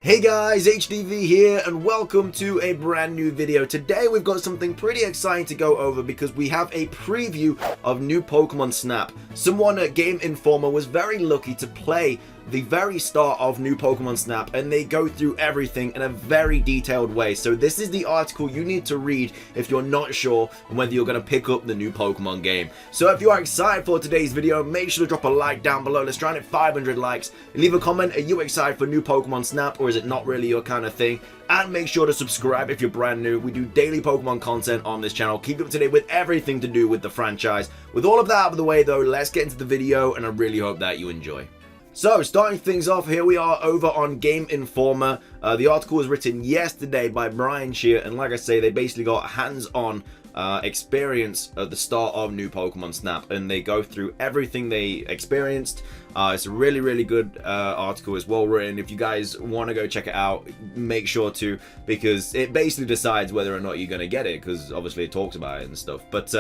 Hey guys, HDvee here and welcome to a brand new video. Today we've got something pretty exciting to go over because we have a preview of new Pokemon Snap. Someone at Game Informer was very lucky to play the very start of new Pokemon Snap and they go through everything in a very detailed way. So this is the article you need to read if you're not sure on whether you're going to pick up the new Pokemon game. So if you are excited for today's video, make sure to drop a like down below. Let's try and hit 500 likes. Leave a comment, are you excited for new Pokemon Snap or is it not really your kind of thing? And make sure to subscribe if you're brand new. We do daily Pokemon content on this channel. Keep up to date with everything to do with the franchise. With all of that out of the way though, let's get into the video and I really hope that you enjoy. So, starting things off, here we are over on Game Informer. The article was written yesterday by Brian Shear, and like I say, they basically got hands-on experience at the start of new Pokemon Snap, and they go through everything they experienced. It's a really good article. It's well written. If you guys want to go check it out, make sure to, because it basically decides whether or not you're going to get it, because obviously it talks about it and stuff. But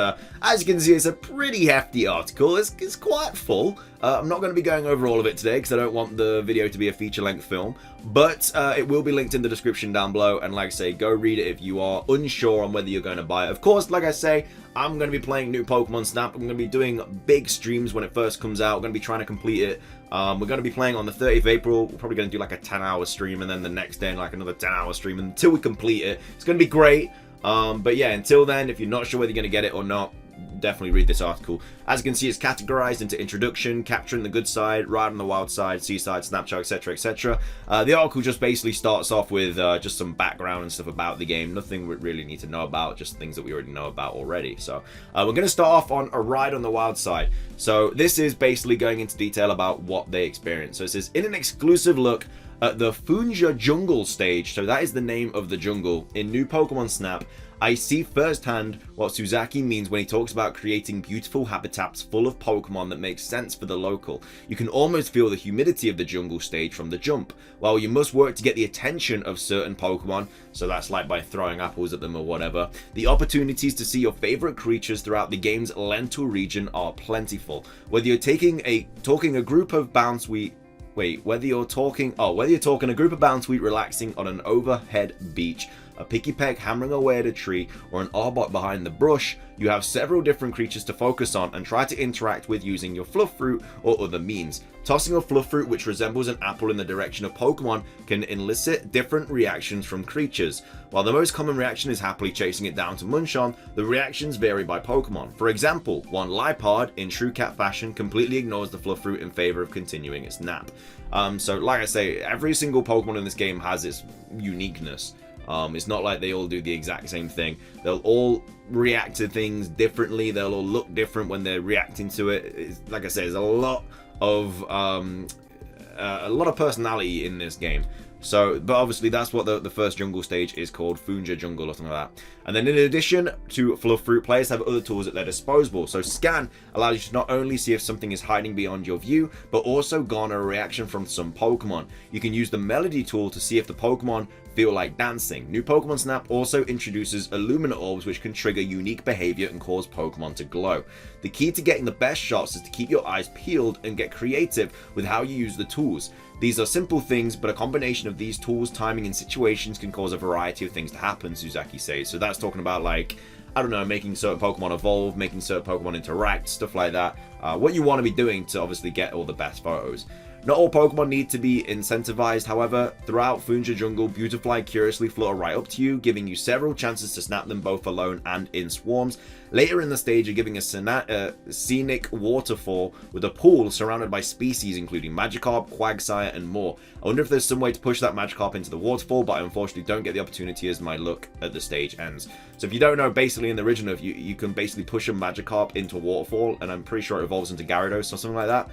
as you can see, it's a pretty hefty article. It's quite full. I'm not going to be going over all of it today because I don't want the video to be a feature-length film, but it will be linked in the description down below, and like I say, go read it if you are unsure on whether you're going to buy it. Of course, like I say, I'm going to be playing new Pokemon Snap. I'm going to be doing big streams when it first comes out. I'm going to be trying to complete it. We're going to be playing on the 30th of April. We're probably going to do like a 10-hour stream, and then the next day like another 10-hour stream until we complete it. It's going to be great. But yeah, until then, if you're not sure whether you're going to get it or not, definitely read this article. As you can see, it's categorized into introduction, capturing the good side, riding the wild side, seaside, snapshot, etc, etc. The article just basically starts off with just some background and stuff about the game. Nothing we really need to know about, just things that we already know about already. So we're going to start off on a ride on the wild side. So this is basically going into detail about what they experience. So it says, in an exclusive look at the Funja Jungle stage, so that is the name of the jungle in new Pokemon Snap, I see firsthand what Suzaki means when he talks about creating beautiful habitats full of Pokemon that make sense for the local. You can almost feel the humidity of the jungle stage from the jump. While you must work to get the attention of certain Pokemon, so that's like by throwing apples at them or whatever, the opportunities to see your favorite creatures throughout the game's Lental region are plentiful. Whether you're talking a group of Bounsweet whether you're talking a group of Bounsweet relaxing on an overhead beach, a Pikipek hammering away at a tree, or an Arbok behind the brush, you have several different creatures to focus on and try to interact with using your fluff fruit or other means. Tossing a fluff fruit which resembles an apple in the direction of Pokemon can elicit different reactions from creatures. While the most common reaction is happily chasing it down to munch on, the reactions vary by Pokemon. For example, one Liepard, in true cat fashion, completely ignores the fluff fruit in favor of continuing its nap. So like I say, every single Pokemon in this game has its uniqueness. It's not like they all do the exact same thing. They'll all react to things differently. They'll all look different when they're reacting to it. Like I say, there's a lot of personality in this game. So, but obviously that's what the first jungle stage is called, Funja Jungle or something like that. And then in addition to fluff fruit, players have other tools at their disposal. So scan allows you to not only see if something is hiding beyond your view, but also garner a reaction from some Pokemon. You can use the melody tool to see if the Pokemon feel like dancing. New Pokemon Snap also introduces Illumina Orbs, which can trigger unique behavior and cause Pokemon to glow. The key to getting the best shots is to keep your eyes peeled and get creative with how you use the tools. These are simple things, but a combination of these tools, timing, and situations can cause a variety of things to happen, Suzaki says. So that's talking about, like, I don't know, making certain Pokemon evolve, making certain Pokemon interact, stuff like that. What you want to be doing to obviously get all the best photos. Not all Pokemon need to be incentivized, however. Throughout Funja Jungle, Beautifly curiously flutter right up to you, giving you several chances to snap them both alone and in swarms. Later in the stage, you're giving a scenic waterfall with a pool surrounded by species including Magikarp, Quagsire, and more. I wonder if there's some way to push that Magikarp into the waterfall, but I unfortunately don't get the opportunity as my look at the stage ends. So if you don't know, basically in the original, you can basically push a Magikarp into a waterfall, and I'm pretty sure it evolves into Gyarados or something like that.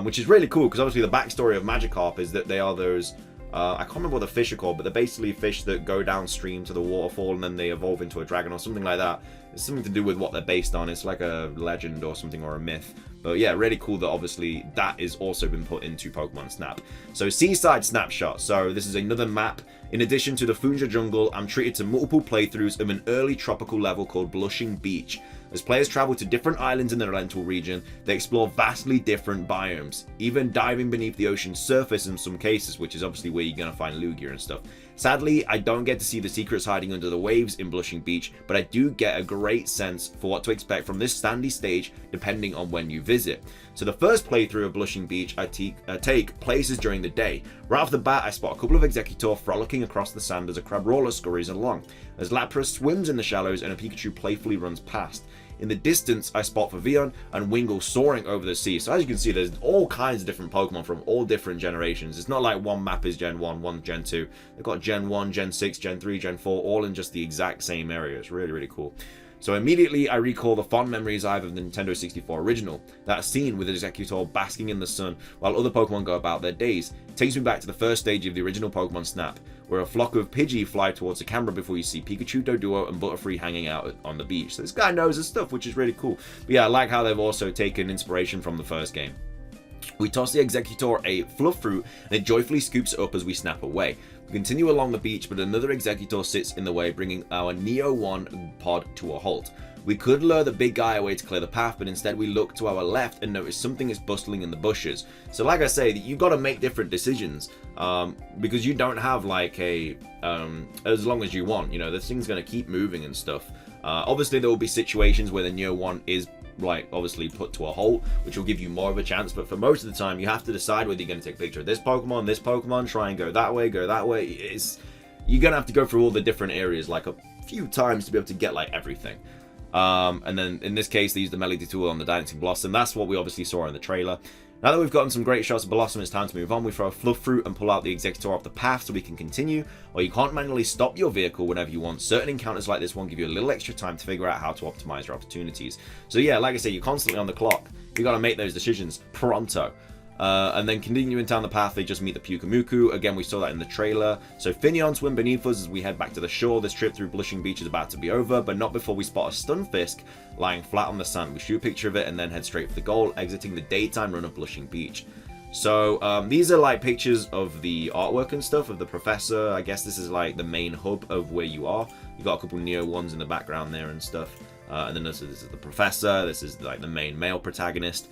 Which is really cool, because obviously the backstory of Magikarp is that they are those, I can't remember what the fish are called, but they're basically fish that go downstream to the waterfall and then they evolve into a dragon or something like that. It's something to do with what they're based on. It's like a legend or something, or a myth. But yeah, really cool that obviously that is also been put into Pokemon Snap. So Seaside Snapshot. So this is another map. In addition to the Funja Jungle, I'm treated to multiple playthroughs of an early tropical level called Blushing Beach. As players travel to different islands in the Lental region, they explore vastly different biomes, even diving beneath the ocean's surface in some cases, which is obviously where you're going to find Lugia and stuff. Sadly, I don't get to see the secrets hiding under the waves in Blushing Beach, but I do get a great sense for what to expect from this sandy stage depending on when you visit. So the first playthrough of Blushing Beach I take places during the day. Right off the bat, I spot a couple of Executor frolicking across the sand as a Crabrawler scurries along, as Lapras swims in the shallows and a Pikachu playfully runs past. In the distance, I spot Favion and Wingull soaring over the sea. So as you can see, there's all kinds of different Pokemon from all different generations. It's not like one map is Gen 1, one Gen 2. They've got Gen 1, Gen 6, Gen 3, Gen 4, all in just the exact same area. It's really, really cool. So immediately I recall the fond memories I have of the Nintendo 64 original. That scene with Executor basking in the sun while other Pokemon go about their days takes me back to the first stage of the original Pokemon Snap, where a flock of Pidgey fly towards the camera before you see Pikachu, Doduo, and Butterfree hanging out on the beach. So this guy knows his stuff, which is really cool. But yeah, I like how they've also taken inspiration from the first game. We toss the Executor a fluff fruit, and it joyfully scoops it up as we snap away. We continue along the beach, but another Executor sits in the way, bringing our Neo 1 pod to a halt. We could lure the big guy away to clear the path, but instead we look to our left and notice something is bustling in the bushes. So like I say, you've got to make different decisions, because you don't have like a, as long as you want, you know, this thing's going to keep moving and stuff. Obviously there will be situations where the Neo 1 is like obviously put to a halt, which will give you more of a chance, but for most of the time you have to decide whether you're going to take a picture of this Pokemon, try and go that way. You're going to have to go through all the different areas like a few times to be able to get like everything. And then in this case they use the Melody tool on the Dancing Blossom. That's what we obviously saw in the trailer. Now that we've gotten some great shots of Blossom, it's time to move on. We throw a fluff fruit and pull out the Executor off the path so we can continue, or you can't manually stop your vehicle whenever you want. Certain encounters like this one give you a little extra time to figure out how to optimize your opportunities. So yeah, like I say, you're constantly on the clock. You got to make those decisions pronto. And then continuing down the path, they just meet the Pyukumuku. Again, we saw that in the trailer. So Finneon swim beneath us as we head back to the shore. This trip through Blushing Beach is about to be over, but not before we spot a Stunfisk lying flat on the sand. We shoot a picture of it and then head straight for the goal, exiting the daytime run of Blushing Beach. So these are like pictures of the artwork and stuff of the professor. I guess this is like the main hub of where you are. You got a couple Neo ones in the background there and stuff. And then this is the professor. This is like the main male protagonist.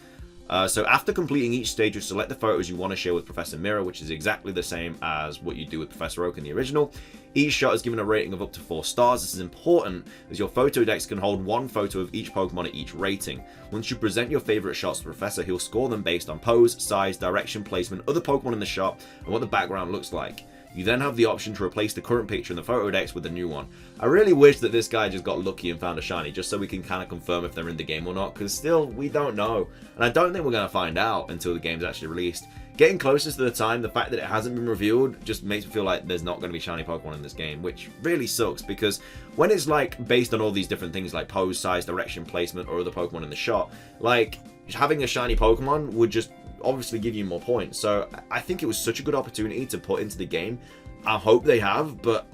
So after completing each stage, you select the photos you want to share with Professor Mirror, which is exactly the same as what you do with Professor Oak in the original. Each shot is given a rating of up to 4 stars. This is important as your photo decks can hold one photo of each Pokemon at each rating. Once you present your favorite shots to the Professor, he'll score them based on pose, size, direction, placement, other Pokemon in the shot, and what the background looks like. You then have the option to replace the current picture in the photo decks with a new one. I really wish that this guy just got lucky and found a shiny, just so we can kind of confirm if they're in the game or not, because still, we don't know. And I don't think we're going to find out until the game's actually released. Getting closest to the time, the fact that it hasn't been revealed just makes me feel like there's not going to be shiny Pokemon in this game, which really sucks, because when it's like based on all these different things like pose, size, direction, placement, or other Pokemon in the shot, like having a shiny Pokemon would just obviously give you more points. So I think it was such a good opportunity to put into the game. I hope they have, but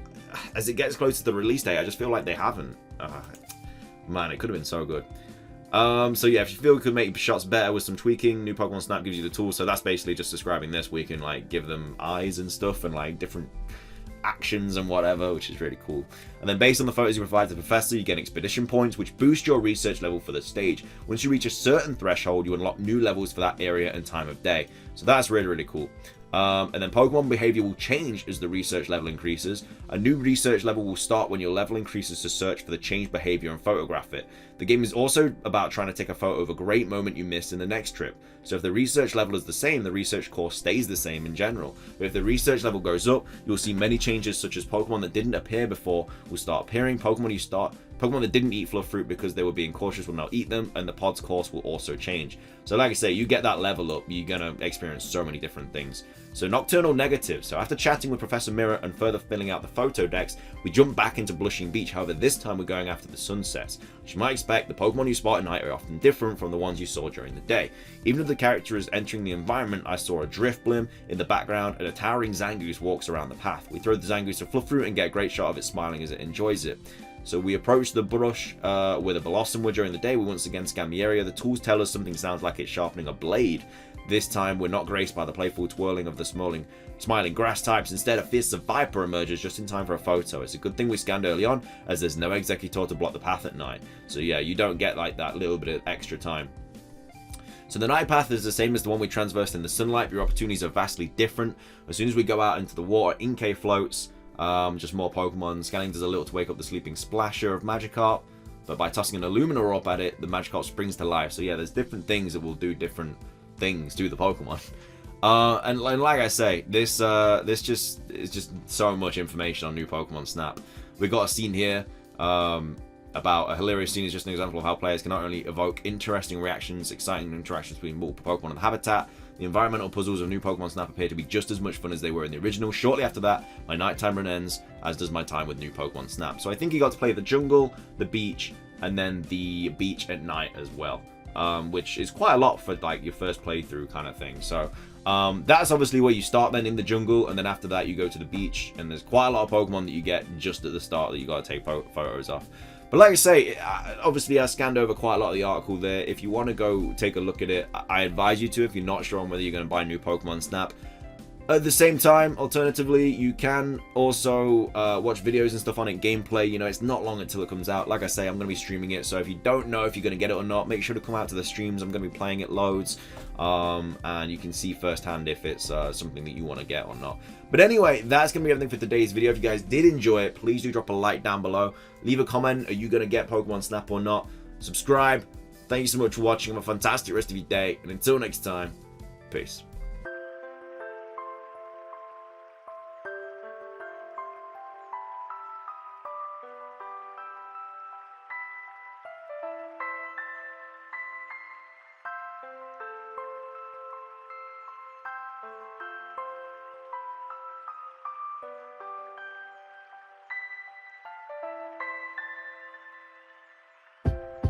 as it gets closer to the release date, I just feel like they haven't. Man, it could have been so good. So yeah, if you feel we could make shots better with some tweaking, New Pokemon Snap gives you the tools. So that's basically just describing this. We can like give them eyes and stuff and like different actions and whatever, which is really cool. And then based on the photos you provide to the Professor, you get expedition points, which boost your research level for the stage. Once you reach a certain threshold, you unlock new levels for that area and time of day. So that's really, really cool. And then Pokemon behavior will change as the research level increases. A new research level will start when your level increases to search for the changed behavior and photograph it. The game is also about trying to take a photo of a great moment you missed in the next trip. So if the research level is the same, the research course stays the same in general. But if the research level goes up, you'll see many changes, such as Pokemon that didn't appear before will start appearing. Pokemon that didn't eat fluff fruit because they were being cautious will now eat them, and the pod's course will also change. So like I say, you get that level up, you're gonna experience so many different things. So Nocturnal Negative. So after chatting with Professor Mirror and further filling out the photo decks, we jump back into Blushing Beach. However, this time we're going after the sunsets. As you might expect, the Pokemon you spot at night are often different from the ones you saw during the day. Even if the character is entering the environment, I saw a Drifblim in the background and a towering Zangoose walks around the path. We throw the Zangoose a fluff fruit and get a great shot of it smiling as it enjoys it. So we approach the brush where the Blossom were during the day. We once again scan the area. The tools tell us something sounds like it's sharpening a blade. This time, we're not graced by the playful twirling of the smiling grass types. Instead, a fierce viper emerges just in time for a photo. It's a good thing we scanned early on, as there's no executor to block the path at night. So yeah, you don't get like that little bit of extra time. So the night path is the same as the one we traversed in the sunlight, but your opportunities are vastly different. As soon as we go out into the water, Inkay floats, just more Pokemon. Scanning does a little to wake up the sleeping Splasher of Magikarp, but by tossing an Illumina Orb at it, the Magikarp springs to life. So yeah, there's different things that will do different things to the Pokemon. And like I say, this is just so much information on new Pokemon Snap. We got a scene here about a hilarious scene is just an example of how players can not only evoke interesting reactions, exciting interactions between multiple Pokemon in the habitat. The environmental puzzles of new Pokemon Snap appear to be just as much fun as they were in the original. Shortly after that, my nighttime run ends, as does my time with new Pokemon Snap. So I think you got to play the jungle, the beach, and then the beach at night as well, which is quite a lot for like your first playthrough kind of thing. So that's obviously where you start then in the jungle, and then after that you go to the beach, and there's quite a lot of Pokemon that you get just at the start that you got to take photos of. But like I say, obviously I scanned over quite a lot of the article there. If you want to go take a look at it, I advise you to if you're not sure on whether you're going to buy new Pokemon Snap. At the same time, alternatively, you can also watch videos and stuff on it, gameplay. You know, it's not long until it comes out. Like I say, I'm going to be streaming it, so if you don't know if you're going to get it or not, make sure to come out to the streams. I'm going to be playing it loads, and you can see firsthand if it's something that you want to get or not. But anyway, that's going to be everything for today's video. If you guys did enjoy it, please do drop a like down below. Leave a comment. Are you going to get Pokemon Snap or not? Subscribe. Thank you so much for watching. Have a fantastic rest of your day. And until next time, peace.